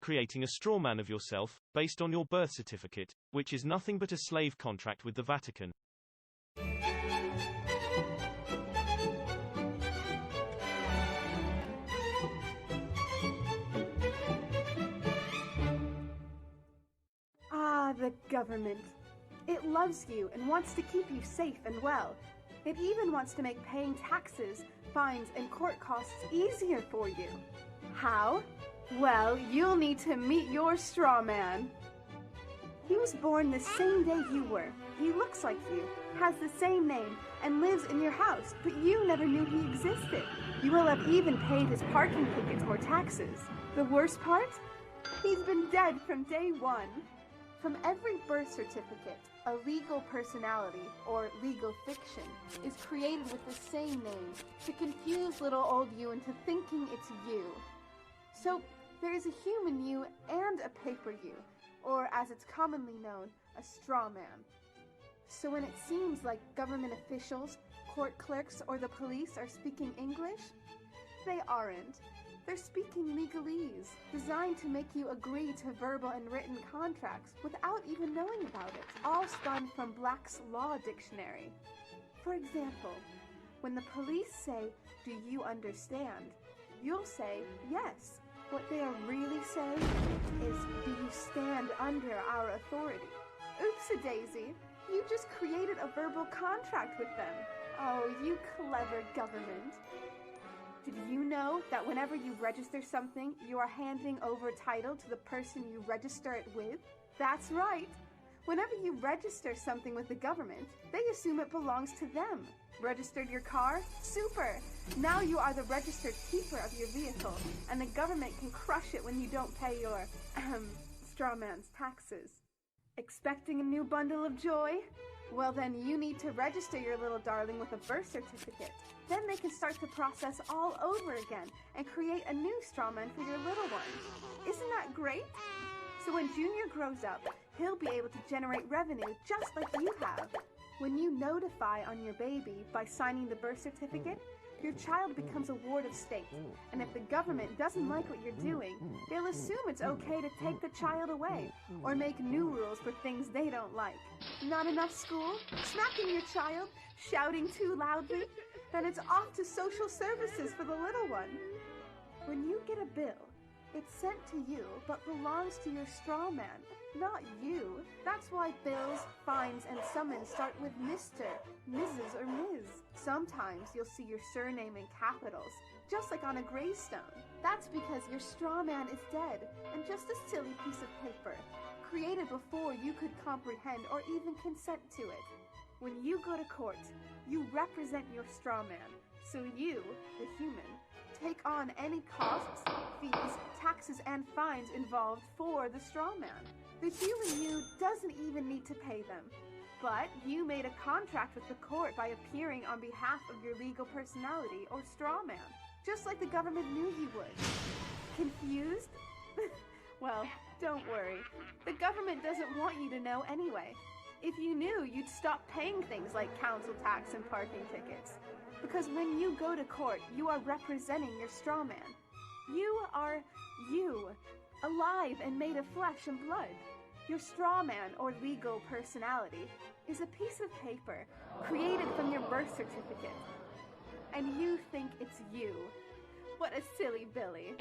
creating a straw man of yourself, based on your birth certificate, which is nothing but a slave contract with the Vatican. Ah, the government. It loves you and wants to keep you safe and well. It even wants to make paying taxes, fines, and court costs easier for you. How? Well, you'll need to meet your straw man. He was born the same day you were. He looks like you, has the same name, and lives in your house, but you never knew he existed. You will have even paid his parking tickets or taxes. The worst part? He's been dead from day one. From every birth certificate, a legal personality, or legal fiction, is created with the same name to confuse little old you into thinking it's you. So, there is a human you and a paper you, or as it's commonly known, a straw man. So when it seems like government officials, court clerks, or the police are speaking English, they aren't. They're speaking legalese, designed to make you agree to verbal and written contracts without even knowing about it, all spun from Black's Law Dictionary. For example, when the police say, "Do you understand?" you'll say, "Yes." What they are really saying is, "Do you stand under our authority?" Oops-a-daisy, you just created a verbal contract with them. Oh, you clever government. Did you know that whenever you register something, you are handing over title to the person you register it with? That's right. Whenever you register something with the government, they assume it belongs to them. Registered your car? Super! Now you are the registered keeper of your vehicle, and the government can crush it when you don't pay your, straw man's taxes. Expecting a new bundle of joy? Well then you need to register your little darling with a birth certificate. Then they can start the process all over again and create a new straw man for your little one. Isn't that great? So when Junior grows up, he'll be able to generate revenue just like you have. When you notify on your baby by signing the birth certificate, your child becomes a ward of state, and if the government doesn't like what you're doing, they'll assume it's okay to take the child away, or make new rules for things they don't like. Not enough school? Smacking your child? Shouting too loudly? Then it's off to social services for the little one. When you get a bill, it's sent to you, but belongs to your straw man, not you. That's why bills, fines, and summons start with Mr., Mrs., or Ms. Sometimes you'll see your surname in capitals, just like on a gravestone. That's because your straw man is dead, and just a silly piece of paper, created before you could comprehend or even consent to it. When you go to court, you represent your straw man, so you, the human, take on any costs, fees, taxes, and fines involved for the straw man. The human you doesn't even need to pay them. But you made a contract with the court by appearing on behalf of your legal personality or straw man, just like the government knew you would. Confused? Well, don't worry. The government doesn't want you to know anyway. If you knew, you'd stop paying things like council tax and parking tickets. Because when you go to court, you are representing your straw man. You are you, alive and made of flesh and blood. Your straw man, or legal personality, is a piece of paper created from your birth certificate. And you think it's you. What a silly Billy.